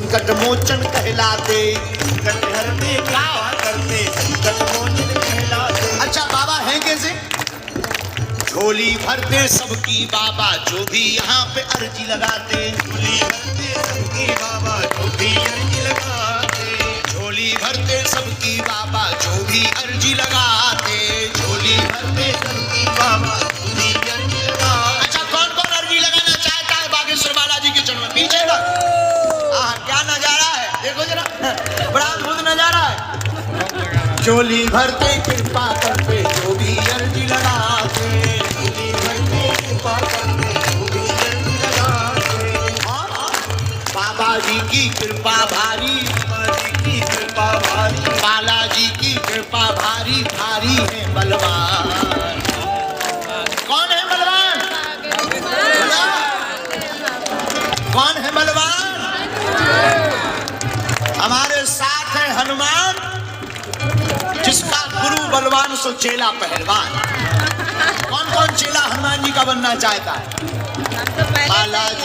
संकट मोचन कहलाते, संकट हरते क्या करते, संकट मोचन कहलाते। अच्छा बाबा हैं कैसे? झोली भरते सबकी बाबा जो भी यहाँ पे अर्जी लगाते, झोली भरते सबकी बाबा जो भी अर्जी लगाते, झोली भरते सबकी बाबा जो भी अर्जी लगाते, झोली भरते सबकी बाबा जो भी अर्जी लगाते। अच्छा कौन कौन अर्जी लगाना चाहता है बागेश्वर बालाजी के चरण में? पीछे का क्या नजारा है देखो जरा, बड़ा अद्भुत नजारा है। झोली भरते कृपा करते जो भी अर्जी लगाते, बाबाजी की कृपा भारी, बाबाजी की कृपा भारी, बालाजी की कृपा भारी भारी है बलवान। कौन है बलवान? कौन है बलवान? हमारे साथ है हनुमान, जिसका गुरु बलवान सो चेला पहलवान। कौन कौन चेला हनुमान जी का बनना चाहता है? बालाजी